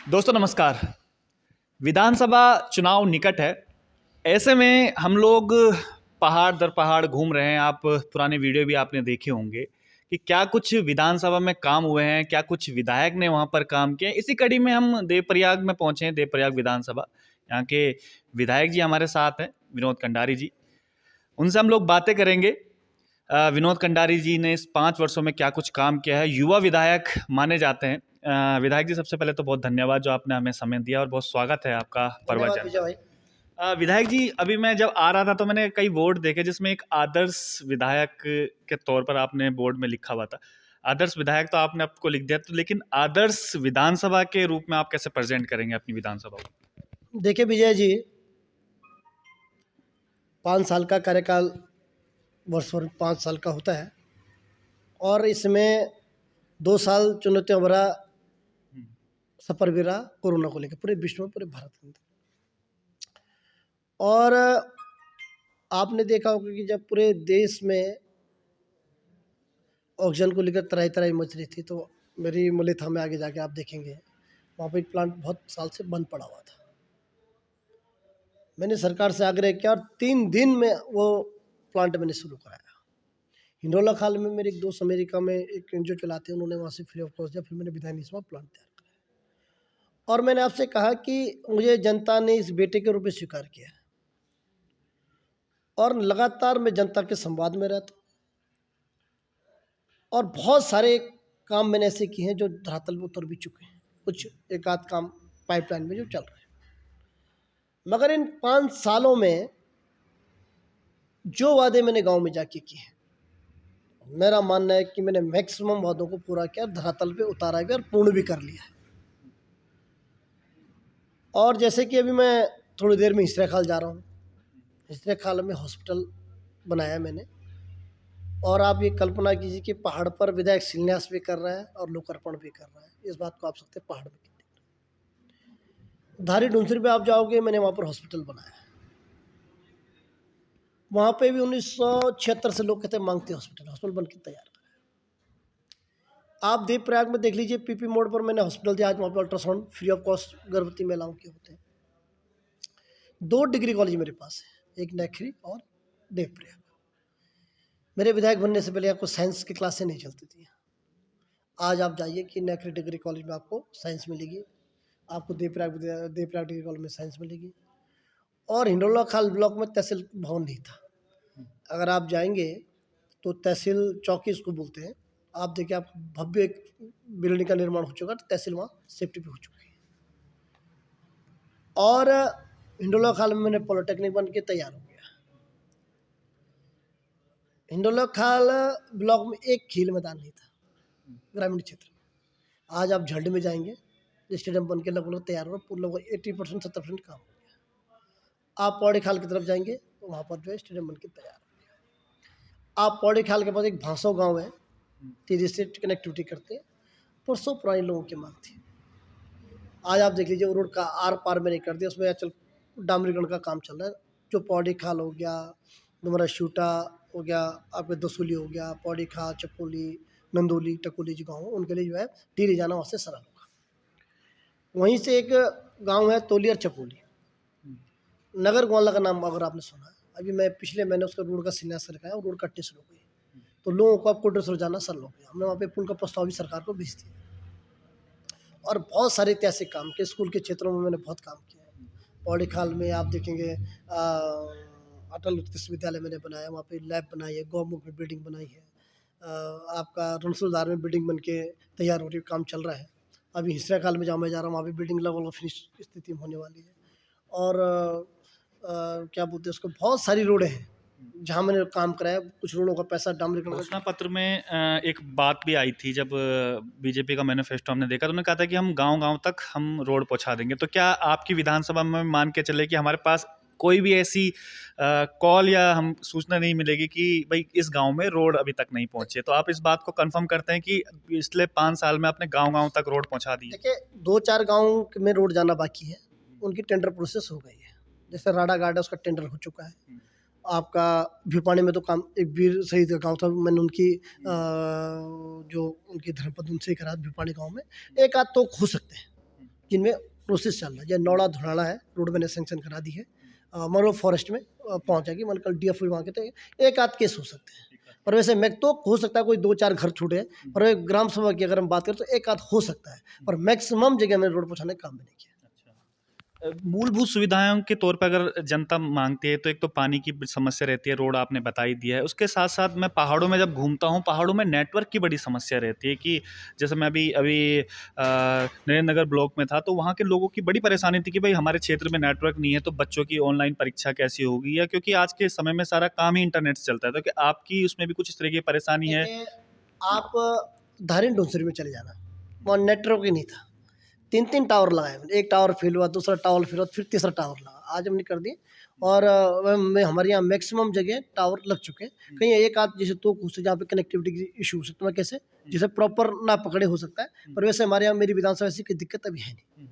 दोस्तों नमस्कार। विधानसभा चुनाव निकट है। ऐसे में हम लोग पहाड़ दर पहाड़ घूम रहे हैं। आप पुराने वीडियो भी आपने देखे होंगे कि क्या कुछ विधानसभा में काम हुए हैं, क्या कुछ विधायक ने वहां पर काम किए। इसी कड़ी में हम देवप्रयाग में पहुंचे हैं, देवप्रयाग विधानसभा। यहाँ के विधायक जी हमारे साथ हैं, विनोद कंडारी जी। उनसे हम लोग बातें करेंगे। विनोद कंडारी जी ने इस 5 वर्षों में क्या कुछ काम किया है, युवा विधायक माने जाते हैं। विधायक जी, सबसे पहले तो बहुत धन्यवाद जो आपने हमें समय दिया और बहुत स्वागत है आपका धन्यवाद प्रवचन। विजय भाई। विधायक जी, अभी मैं जब आ रहा था तो मैंने कई बोर्ड देखे जिसमें एक आदर्श विधायक के तौर पर आपने बोर्ड में लिखा हुआ था। आदर्श विधायक तो आपने आपको लिख दिया, तो लेकिन आदर्श विधानसभा के रूप में आप कैसे प्रेजेंट करेंगे अपनी विधानसभा को? देखिए विजय जी, 5 साल का कार्यकाल वर्ष 5 साल का होता है और इसमें 2 साल चुनौतियां भरा सफर भी रहा कोरोना को लेकर पूरे विश्व में, पूरे भारत के अंदर। और आपने देखा होगा कि जब पूरे देश में ऑक्सीजन को लेकर तरह तरह मच रही थी, तो मेरी मलेथा में आगे जाके आप देखेंगे वहाँ पर एक प्लांट बहुत साल से बंद पड़ा हुआ था। मैंने सरकार से आग्रह किया और 3 दिन में वो प्लांट मैंने शुरू कराया। हिंडोला खाल में मेरे एक दोस्त अमेरिका में एक एनजीओ चलाते हैं, उन्होंने वहाँ से फ्री ऑफ कॉस्ट दिया, फिर मैंने विधानसभा प्लांट तैयार कराया। और मैंने आपसे कहा कि मुझे जनता ने इस बेटे के रूप में स्वीकार किया और लगातार मैं जनता के संवाद में रहता और बहुत सारे काम मैंने ऐसे किए हैं जो धरातल पर उतर भी चुके हैं। कुछ एक आध काम पाइपलाइन में जो चल रहे हैं, मगर इन 5 सालों में जो वादे मैंने गांव में जाके किए हैं, मेरा मानना है कि मैंने मैक्सिमम वादों को पूरा किया, धरातल पे उतारा भी और पूर्ण भी कर लिया है। और जैसे कि अभी मैं थोड़ी देर में हिस्सा खाल जा रहा हूँ, हिस्सा खाल में हॉस्पिटल बनाया मैंने। और आप ये कल्पना कीजिए कि पहाड़ पर विधायक शिलान्यास भी कर रहा है और लोकार्पण भी कर रहा है। इस बात को आप सकते हैं पहाड़ में कितने धारी डूंसरी पे आप जाओगे, मैंने वहाँ पर हॉस्पिटल बनाया है। वहाँ पे भी 1976 से लोग कहते हैं मांगते हॉस्पिटल बन के तैयार। आप देवप्रयाग में देख लीजिए, पीपी मोड़ पर मैंने हॉस्पिटल दिया। आज वहाँ पर अल्ट्रासाउंड फ्री ऑफ कॉस्ट गर्भवती महिलाओं के होते हैं। 2 डिग्री कॉलेज मेरे पास है, एक नैखरी और देवप्रयाग। मेरे विधायक बनने से पहले आपको साइंस की क्लासें नहीं चलती थी। आज आप जाइए कि नैखरी डिग्री कॉलेज में आपको साइंस मिलेगी, आपको देवप्रयाग डिग्री कॉलेज में साइंस मिलेगी। और हिंडोला खाल ब्लॉक में तहसील भवन नहीं था। अगर आप जाएंगे तो तहसील चौकी उसको बोलते हैं, आप देखिए, आप भव्य एक बिल्डिंग का निर्माण हो चुका है, तो तहसील वहाँ सेफ्टी पे हो चुकी है। और हिंडोला खाल में मैंने पॉलिटेक्निक बन के तैयार हो गया। हिंडोला खाल ब्लॉक में एक खेल मैदान नहीं था ग्रामीण क्षेत्र में। आज आप झल्ड में जाएंगे, स्टेडियम बन के लगभग तैयार हो, लगभग 80% 70% काम हो गया। आप पौड़ी खाल की तरफ जाएंगे तो वहाँ पर जो है स्टेडियम बन के तैयार हो गया। आप पौड़ी खाल के पास एक भांसो गाँव है, 3 स्टेट कनेक्टिविटी करते हैं, परसों पुराने लोगों की मांग थी। आज आप देख लीजिए, वो रोड का आर पार मैंने कर दिया, उसमें आजकल डामरीकरण का काम चल रहा है। जो पौड़ी खाल हो गया, तुम्हारा शूटा हो गया, आपके दसूली हो गया, पौड़ी खाल, चपोली, नंदोली, टकोली जो गाँव, उनके लिए जो है टीरी जाना वहाँ से सरल होगा। वहीं से एक गाँव है तोली और चपोली, नगर ग्वाला का नाम अगर आपने सुना है। अभी मैं पिछले महीने उसका रोड का शिलान्यास लगाया और रोड कटने शुरू हो गई, तो लोगों को अब कोटेश्वर जाना सरल हो गया। हमने वहाँ पे पुल का प्रस्ताव भी सरकार को भेज दिया। और बहुत सारे ऐतिहासिक काम के स्कूल के क्षेत्रों में मैंने बहुत काम किया है। पौड़ी खाल में आप देखेंगे अटल उत्कृष्ट विद्यालय मैंने बनाया, वहाँ पे लैब बनाई है, गौमुख में बिल्डिंग बनाई है। आपका रणसुलधार में बिल्डिंग बन के तैयार हो रही है, काम चल रहा है। अभी हिस्सा खाल में जहाँ मैं जा रहा हूँ, वहाँ भी बिल्डिंग लगभग फिनिश स्थिति में होने वाली है। और क्या बोलते हैं उसको, बहुत सारी रोडें हैं जहाँ मैंने काम कराया। कुछ रोडों का पैसा डामरीकरण घोषणा पत्र में एक बात भी आई थी, जब बीजेपी का मैनिफेस्टो हमने देखा तो उन्होंने कहा था कि हम गांव-गांव तक हम रोड पहुंचा देंगे। तो क्या आपकी विधानसभा में मान के चले कि हमारे पास कोई भी ऐसी कॉल या हम सूचना नहीं मिलेगी कि भाई इस गांव में रोड अभी तक नहीं पहुंचे? तो आप इस बात को कंफर्म करते हैं कि पिछले 5 साल में आपने गांव-गांव तक रोड पहुंचा दी है? देखिए, 2-4 गाँव में रोड जाना बाकी है, उनकी टेंडर प्रोसेस हो गई है। जैसे राड़ा गार्ड है, उसका टेंडर हो चुका है। आपका भिपानी में तो काम, एक वीर शहीद का गाँव था, मैंने उनकी जो उनकी धर्मपत्नी उनसे ही करा भिपानी गाँव में। एक आध तो हो सकते हैं, जिनमें प्रोसेस चल रहा है। जैसे नौड़ा धुराड़ा है, रोड मैंने सेंक्शन करा दी है। मान लो फॉरेस्ट में पहुँचेगी, मान कल DF वहाँ के, तो एक आध केस हो सकते हैं। पर वैसे मैं तो हो सकता है कोई 2-4 घर छूटे, पर ग्राम सभा की अगर हम बात करें तो एक आध हो सकता है, पर मैक्सिमम जगह मैंने रोड पहुँचाने का काम मैंने किया। मूलभूत सुविधाओं के तौर पर अगर जनता मांगती है तो एक तो पानी की समस्या रहती है, रोड आपने बता ही दिया है। उसके साथ साथ मैं पहाड़ों में जब घूमता हूँ, पहाड़ों में नेटवर्क की बड़ी समस्या रहती है कि जैसे मैं अभी अभी नरेंद्र नगर ब्लॉक में था, तो वहाँ के लोगों की बड़ी परेशानी थी कि भाई हमारे क्षेत्र में नेटवर्क नहीं है, तो बच्चों की ऑनलाइन परीक्षा कैसी होगी, या क्योंकि आज के समय में सारा काम ही इंटरनेट से चलता है। तो कि आपकी उसमें भी कुछ इस तरह की परेशानी है? देखिए, आप धारिन डोंसरी में चले जाना, वहाँ नेटवर्क ही नहीं था। 3-3 टावर लगाए मैंने, एक टावर फेल हुआ, दूसरा टावर फेल हुआ, फिर तीसरा टावर लगा। आज हमने कर दिए, और हमारे यहाँ मैक्सिमम जगह टावर लग चुके हैं। कहीं एक आध जैसे तो कुछ जहाँ पे कनेक्टिविटी की इशू हो सकता है, कैसे जैसे प्रॉपर ना पकड़े हो सकता है, पर वैसे हमारे यहाँ मेरी विधानसभा ऐसी कोई दिक्कत अभी है नहीं।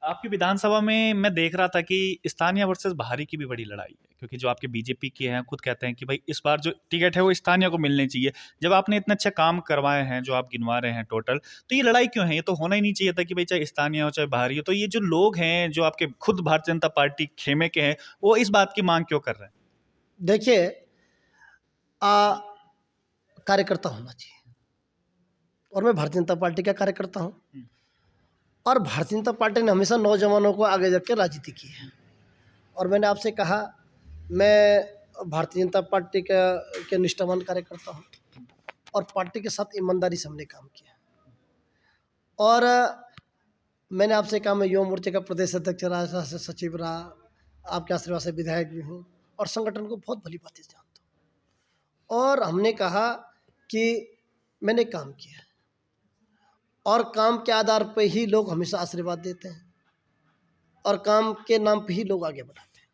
आपकी विधानसभा में मैं देख रहा था कि स्थानीय वर्सेस बाहरी की भी बड़ी लड़ाई है, क्योंकि जो आपके बीजेपी के हैं खुद कहते हैं कि भाई इस बार जो टिकट है वो स्थानीय को मिलनी चाहिए। जब आपने इतने अच्छे काम करवाए हैं जो आप गिनवा रहे हैं टोटल, तो ये लड़ाई क्यों है? ये तो होना ही नहीं चाहिए था कि भाई चाहे स्थानीय हो चाहे बाहरी हो। तो ये जो लोग हैं जो आपके खुद भारतीय जनता पार्टी खेमे के हैं, वो इस बात की मांग क्यों कर रहे हैं? देखिए, कार्यकर्ता होना चाहिए, और मैं भारतीय जनता पार्टी का कार्यकर्ता हूँ, और भारतीय जनता पार्टी ने हमेशा नौजवानों को आगे रख के राजनीति की है। और मैंने आपसे कहा, मैं भारतीय जनता पार्टी के निष्ठावान कार्यकर्ता हूँ, और पार्टी के साथ ईमानदारी से हमने काम किया। और मैंने आपसे कहा, मैं युवा मोर्चे का प्रदेश अध्यक्ष रहा, राष्ट्रीय सचिव रहा, आपके आशीर्वाद से विधायक भी हूँ, और संगठन को बहुत भली बातें जानता हूँ। और हमने कहा कि मैंने काम किया, और काम के आधार पर ही लोग हमेशा आशीर्वाद देते हैं, और काम के नाम पे ही लोग आगे बढ़ाते हैं।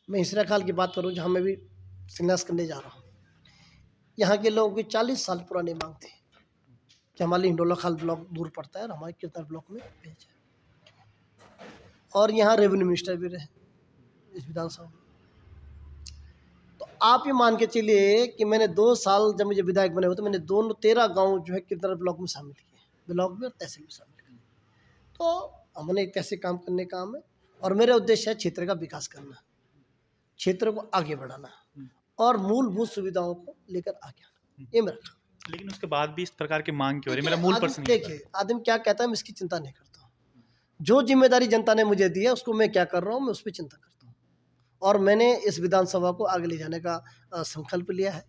मैं इंदिरा खाल की बात करूं, जहां मैं भी संन्यास करने जा रहा हूं, यहाँ के लोगों की 40 साल पुरानी मांग थी कि हमारे हिंडोला खाल ब्लॉक दूर पड़ता है और हमारे कीर्तन ब्लॉक में भेजे, और यहाँ रेवेन्यू मिनिस्टर भी रहे इस विधानसभा में। तो आप ये मान के चलिए कि मैंने 2 साल जब मुझे विधायक बने हुए, तो मैंने 13 गाँव जो है कीर्तन ब्लॉक में शामिल किए, ब्लॉक में और तहसील में शामिल किए। तो हमने कैसे काम करने का काम है, और मेरा उद्देश्य है क्षेत्र का विकास करना, क्षेत्र को आगे बढ़ाना, और मूलभूत सुविधाओं को लेकर आगे आना, ये मेरा काम। लेकिन उसके बाद भी इस प्रकार की मांग क्यों हो रही है? मेरा मूल प्रश्न ये है। देखिए, आदमी क्या कहता है, मैं इसकी चिंता नहीं करता हूँ। जो जिम्मेदारी जनता ने मुझे दी है, उसको मैं क्या कर रहा हूँ, मैं उस पर चिंता करता हूँ। और मैंने इस विधानसभा को आगे ले जाने का संकल्प लिया है।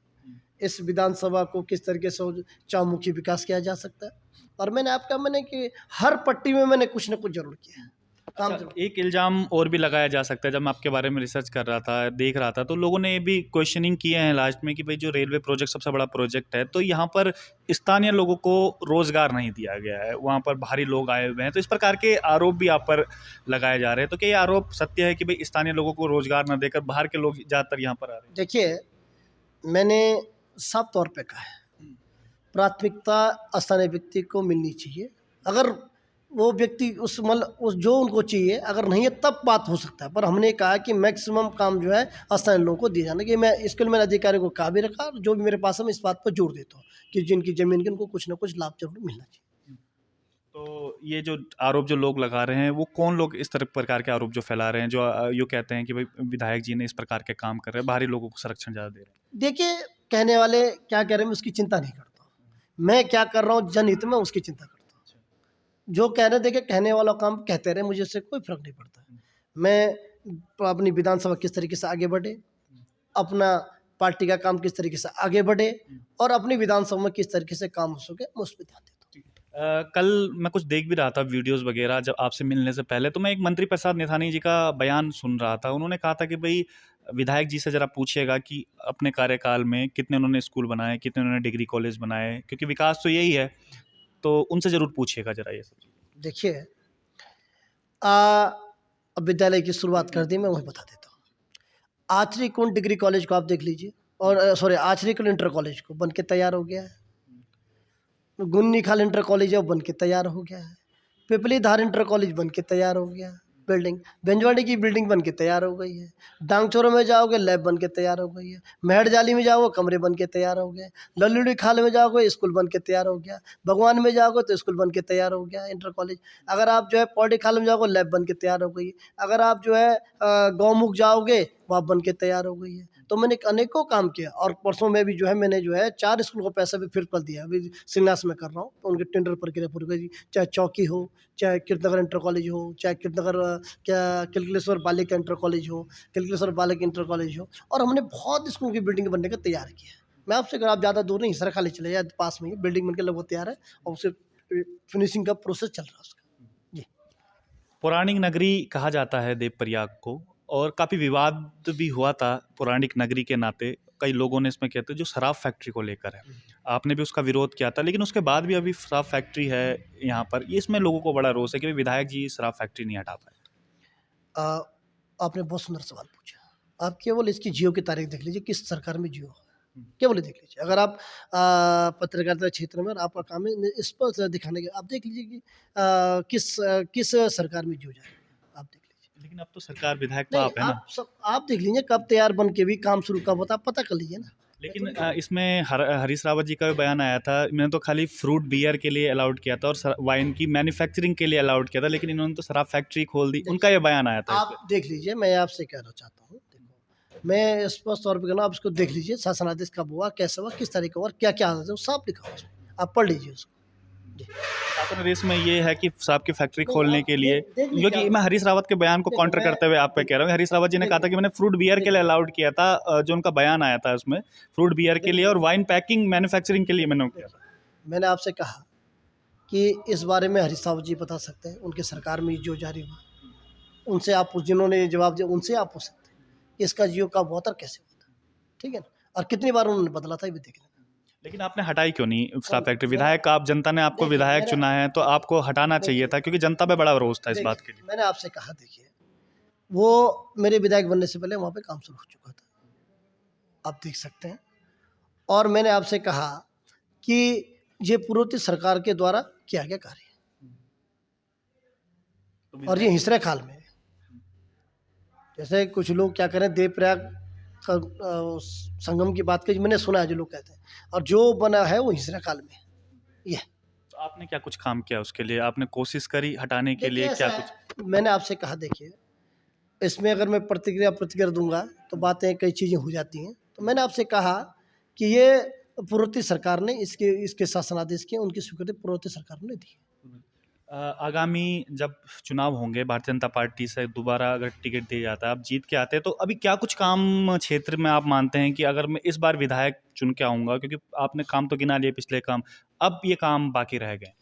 इस विधानसभा को किस तरीके से चहुमुखी विकास किया जा सकता है, और मैंने कि हर पट्टी में मैंने कुछ न कुछ जरूर किया है, काम अच्छा, जरूर। एक इल्ज़ाम और भी लगाया जा सकता है। जब मैं आपके बारे में रिसर्च कर रहा था, देख रहा था, तो लोगों ने ये भी क्वेश्चनिंग किए हैं लास्ट में कि भाई जो रेलवे प्रोजेक्ट सबसे बड़ा प्रोजेक्ट है, तो यहाँ पर स्थानीय लोगों को रोज़गार नहीं दिया गया है, वहाँ पर बाहरी लोग आए हुए हैं। तो इस प्रकार के आरोप भी आप पर लगाए जा रहे हैं। तो क्या ये आरोप सत्य है कि भाई स्थानीय लोगों को रोज़गार न देकर बाहर के लोग ज़्यादातर यहाँ पर आ रहे हैं? देखिए, मैंने साफ तौर पे कहा है, प्राथमिकता स्थानीय व्यक्ति को मिलनी चाहिए। अगर वो व्यक्ति उस जो उनको चाहिए अगर नहीं है, तब बात हो सकता है। पर हमने कहा कि मैक्सिमम काम जो है स्थानीय लोगों को दिया जाना, कि मैं इसके लिए मैंने अधिकारियों को कहा भी रखा, और जो भी मेरे पास है मैं इस बात पर जोर देता हूँ कि जिनकी ज़मीन की उनको कुछ ना कुछ लाभ जरूर मिलना चाहिए। तो ये जो आरोप जो लोग लगा रहे हैं, वो कौन लोग इस तरह प्रकार के आरोप जो फैला रहे हैं, जो यूँ कहते हैं कि भाई विधायक जी ने इस प्रकार के काम कर रहे हैं, बाहरी लोगों को संरक्षण ज़्यादा दे रहे हैं? देखिए, कहने वाले क्या कह रहे हैं, मैं उसकी चिंता नहीं करता हूँ। मैं क्या कर रहा हूँ जनहित में, उसकी चिंता करता हूँ। जो कह रहे, देखिए, कहने वाला काम कहते रहे, मुझे इससे कोई फर्क नहीं पड़ता। मैं अपनी विधानसभा किस तरीके से आगे बढ़े, अपना पार्टी का काम किस तरीके से आगे बढ़े, और अपनी विधानसभा में किस तरीके से काम हो सके, मैं उस पर ध्यान देता हूँ। कल मैं कुछ देख भी रहा था वीडियोस वगैरह जब आपसे मिलने से पहले, तो मैं एक मंत्री प्रसाद निथानी जी का बयान सुन रहा था। उन्होंने कहा था कि भाई विधायक जी से ज़रा पूछिएगा कि अपने कार्यकाल में कितने उन्होंने स्कूल बनाए, कितने उन्होंने डिग्री कॉलेज बनाए, क्योंकि विकास तो यही है। तो उनसे ज़रूर पूछिएगा ज़रा ये सब चीज़। देखिए, अब विद्यालय की शुरुआत कर दी, मैं वहीं बता देता हूँ। आचरी कुंड डिग्री कॉलेज को आप देख लीजिए, और सॉरी, आचरी कुंड इंटर कॉलेज को बन के तैयार हो गया है। गुन्नी खाल इंटर कॉलेज है, वो बन के तैयार हो गया है। पिपली धार इंटर कॉलेज बन के तैयार हो गया है। बिल्डिंग, बेंजवाड़ी की बिल्डिंग बन के तैयार हो गई है। डांगचोरो में जाओगे लैब बन के तैयार हो गई है। मेहरजाली में जाओगे कमरे बन के तैयार हो गए। लल्लुड़ी खाल में जाओगे स्कूल बन के तैयार हो गया। भगवान में जाओगे तो स्कूल बन के तैयार हो गया, इंटर कॉलेज। अगर आप जो है पौड़ी खाल में जाओगे लैब बन के तैयार हो गई। अगर आप जो है गौमुख जाओगे वहाँ बन के तैयार हो गई है। तो मैंने अनेकों काम किया और परसों में भी जो है मैंने जो है 4 स्कूल को पैसा भी फिर कर दिया। अभी शिलान्यास में कर रहा हूँ, तो उनके टेंडर प्रक्रिया पूरी करी। चाहे चौकी हो, चाहे कीर्तनगर इंटर कॉलेज हो, चाहे कीर्तनगर क्या किलकलेश्वर बालिका इंटर कॉलेज हो, किलकलेश्वर बालिका इंटर कॉलेज हो, और हमने बहुत स्कूल की बिल्डिंग बनने का तैयार किया। मैं आपसे अगर आप ज़्यादा दूर नहीं, हिसरा खाली चले जाए, पास में ही बिल्डिंग बनकर लगभग तैयार है और उसे फिनिशिंग का प्रोसेस चल रहा है उसका। जी। पौराणिक नगरी कहा जाता है देवप्रयाग को, और काफ़ी विवाद भी हुआ था पौराणिक नगरी के नाते। कई लोगों ने इसमें कहते हैं जो शराब फैक्ट्री को लेकर है, आपने भी उसका विरोध किया था, लेकिन उसके बाद भी अभी शराब फैक्ट्री है यहाँ पर। ये इसमें लोगों को बड़ा रोष है कि विधायक जी शराब फैक्ट्री नहीं हटा पाए। आपने बहुत सुंदर सवाल पूछा। आप केवल इसकी जियो की तारीख देख लीजिए, किस सरकार में जियो है, केवल ये देख लीजिए। अगर आप पत्रकारिता क्षेत्र में और आपका काम है इस पर दिखाने के, आप देख लीजिए कि किस सरकार में जियो जा रही है, आप देख लीजिए। लेकिन अब तो सरकार, विधायक तो नहीं, आप है ना। आप देख लीजिए कब तैयार बन के भी काम शुरू कब होता, आप पता कर लीजिए ना। लेकिन इसमें हरीश रावत जी का भी बयान आया था, मैंने तो खाली फ्रूट बियर के लिए अलाउड किया था और वाइन की मैन्युफैक्चरिंग के लिए अलाउड किया था, लेकिन इन्होंने तो शराब फैक्ट्री खोल दी। उनका ये बयान आया था। आप देख लीजिए, मैं आपसे कहना चाहता हूँ, देखो मैं स्पष्ट तौर पर कहना, आप इसको देख लीजिए, शासनादेश कब हुआ, कैसे हुआ, किस तारीख का हुआ, क्या क्या आदेश है, सब लिखा हुआ उसमें, आप पढ़ लीजिए उसको। शासन आदेश में ये है कि शराब की फैक्ट्री खोलने के लिए, देख लीजिए क्योंकि मैं हरीश रावत के बयान को काउंटर करते हुए आप पे कह रहा हूँ। हरीश रावत जी ने कहा था कि मैंने फ्रूट बियर के लिए अलाउड किया था, जो उनका बयान आया था उसमें फ्रूट बियर के लिए और वाइन पैकिंग मैन्युफैक्चरिंग के लिए मैंने किया था। मैंने आपसे कहा कि इस बारे में हरीश रावत जी बता सकते हैं, उनकी सरकार में जो जारी हुआ उनसे आप जिन्होंने जवाब दिया उनसे आप पूछ सकते हैं कि इसका जियो कब हुआ था और कैसे हुआ था, ठीक है ना, और कितनी बार उन्होंने बदला था ये भी देख लेना। लेकिन आपने हटाई क्यों नहीं शराब फैक्ट्री? विधायक, आप, जनता ने आपको विधायक चुना है तो आपको हटाना चाहिए था, क्योंकि जनता पे बड़ा रोष था इस बात के लिए। मैंने आपसे कहा, देखिए वो मेरे विधायक बनने से पहले वहाँ पे काम शुरू हो चुका था, आप देख सकते हैं। और मैंने आपसे कहा कि ये पूर्ववर्ती सरकार के द्वारा किया गया कार्य है और ये हिसरा खाल में, जैसे कुछ लोग क्या करें, देवप्रयाग का संगम की बात करी, मैंने सुना है जो लोग कहते हैं, और जो बना है वो हिसरा काल में ये। तो आपने क्या कुछ काम किया उसके लिए? आपने कोशिश करी हटाने के लिए, क्या कुछ? मैंने आपसे कहा, देखिए इसमें अगर मैं प्रतिक्रिया दूंगा तो बातें कई चीज़ें हो जाती हैं। तो मैंने आपसे कहा कि ये पूर्ववर्ती सरकार ने इसके शासनादेश की उनकी स्वीकृति पूर्ववर्ती सरकार ने दी। आगामी जब चुनाव होंगे, भारतीय जनता पार्टी से दोबारा अगर टिकट दिया जाता है, आप जीत के आते हैं, तो अभी क्या कुछ काम क्षेत्र में आप मानते हैं कि अगर मैं इस बार विधायक चुन के आऊँगा, क्योंकि आपने काम तो गिना लिए पिछले काम, अब ये काम बाकी रह गए?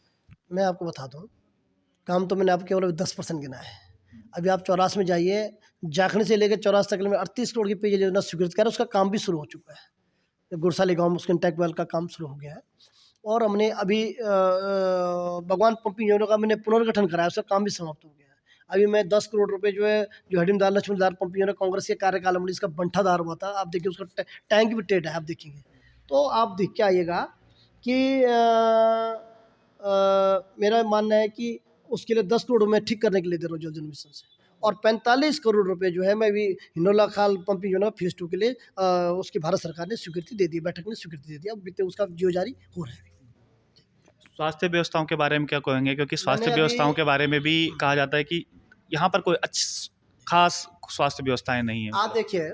मैं आपको बता दूं, काम तो मैंने आपको केवल 10% गिना है। अभी आप चौरास में जाइए, जाखनी से लेकर चौरास तक में 38 करोड़ की पेयजल योजना स्वीकृत कर, उसका काम भी शुरू हो चुका है। गुरसाली गाँव में उसके इंटैक्ट वेल का काम शुरू हो गया है और हमने अभी भगवान पंपिंग योजना का मैंने पुनर्गठन कराया, उसका काम भी समाप्त हो गया है। अभी मैं 10 करोड़ रुपए जो है, जो हडिमदार लक्ष्मणदार पंपिंग योजना कांग्रेस के कार्यकाल में इसका बंठादार हुआ था, आप देखिए उसका टैंक भी टेढ़ा है, आप देखेंगे तो आप देख के आइएगा कि मेरा मानना है कि उसके लिए 10 करोड़ मैं ठीक करने के लिए दे रहा हूँ जल जीवन मिशन से, और 45 करोड़ रुपए जो है मैं भी हिंडोला खाल पंपिंग योजना फेज 2 के लिए उसकी भारत सरकार ने स्वीकृति दे दी, बैठक ने स्वीकृति दे दी, अब बीते उसका जियो जारी हो रहा है। स्वास्थ्य व्यवस्थाओं के बारे में क्या कहेंगे? क्योंकि स्वास्थ्य व्यवस्थाओं के बारे में भी कहा जाता है कि यहाँ पर कोई अच्छी खास स्वास्थ्य व्यवस्थाएं नहीं है। आप देखिए,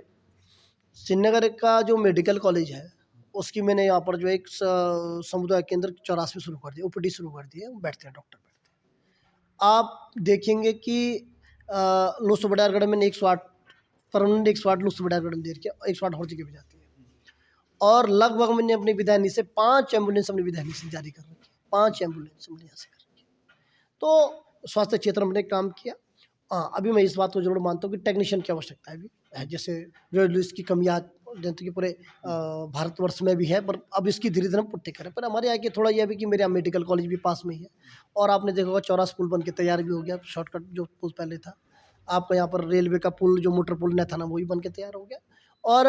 श्रीनगर का जो मेडिकल कॉलेज है उसकी मैंने यहाँ पर जो एक समुदाय केंद्र 84 में शुरू कर दिया, ओपीडी शुरू कर दिया, बैठते हैं डॉक्टर बैठते हैं। आप देखेंगे कि लोसो बड़ारगढ़ में 108 परमानेंट 108 लोसो बड़ारगढ़ में दे रखी है, 108 हर जगह पे जाती है, और लगभग मैंने अपनी विधायनी से 5 एम्बुलेंस अपनी विधायनी से जारी कर रखी है, 5 एम्बुलेंस हमने यहाँ से कर रखी है। तो स्वास्थ्य क्षेत्र में हमने काम किया। हाँ, अभी मैं इस बात को जरूर मानता हूँ कि टेक्नीशियन की आवश्यकता है, अभी जैसे रेडियोलॉजिस्ट की कमी आज जनता के पूरे भारतवर्ष में भी है, पर अब इसकी धीरे धीरे हम पूर्ति करें। पर हमारे यहाँ की थोड़ा यह भी कि मेरे यहाँ मेडिकल कॉलेज भी पास में ही है, और आपने देखा होगा चौरास पुल बन के तैयार भी हो गया, शॉर्टकट जो पुल पहले था, आपका यहाँ पर रेलवे का पुल जो मोटर पुल न था ना, वो भी बन के तैयार हो गया। और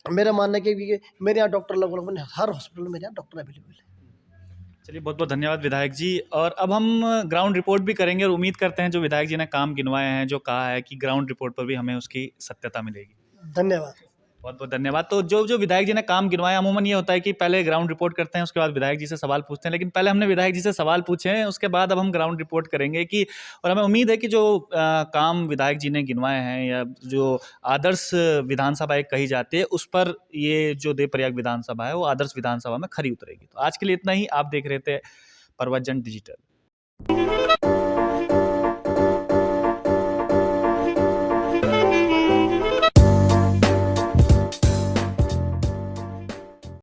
मेरा मानना है कि मेरे यहाँ डॉक्टर लगभग हर हॉस्पिटल में मेरे यहाँ डॉक्टर अवेलेबल है। चलिए बहुत बहुत धन्यवाद विधायक जी। और अब हम ग्राउंड रिपोर्ट भी करेंगे और उम्मीद करते हैं जो विधायक जी ने काम गिनवाए हैं, जो कहा है कि ग्राउंड रिपोर्ट पर भी हमें उसकी सत्यता मिलेगी। धन्यवाद। बहुत बहुत धन्यवाद। तो जो जो विधायक जी ने काम गिनवाया, अमूमन ये होता है कि पहले ग्राउंड रिपोर्ट करते हैं, उसके बाद विधायक जी से सवाल पूछते हैं, लेकिन पहले हमने विधायक जी से सवाल पूछे हैं, उसके बाद अब हम ग्राउंड रिपोर्ट करेंगे कि, और हमें उम्मीद है कि जो काम विधायक जी ने गिनवाए हैं या जो आदर्श विधानसभा एक कही जाती है, उस पर ये जो देवप्रयाग विधानसभा है वो आदर्श विधानसभा में खरी उतरेगी। तो आज के लिए इतना ही। आप देख रहे थे प्रवचन डिजिटल।